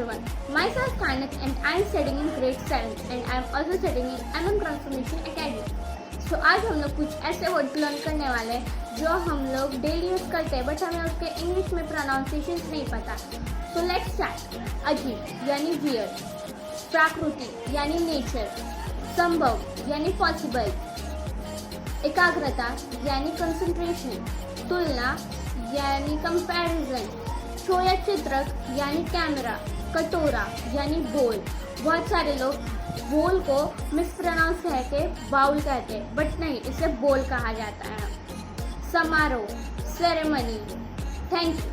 everyone. Myself Kainak and I am studying in grade 7 and I am also studying in MM Transformation Academy. So आज हम लोग कुछ ऐसे word learn करने वाले हैं जो हम लोग डेली यूज़ करते हैं बट हमें उसके इंग्लिश में प्रोनाउंसिएशन नहीं पता. So let's start. अजीब यानी वियर्ड, प्राकृति यानी नेचर, संभव यानी पॉसिबल, एकाग्रता यानी कंसंट्रेशन, तुलना यानी कंपैरिजन, छाया चित्रक यानी कैमरा, कटोरा यानी बोल. बहुत सारे लोग बोल को मिसप्रोनाउंस करके बाउल कहते हैं बट नहीं, इसे बोल कहा जाता है. समारोह, सेरेमनी. Thank you.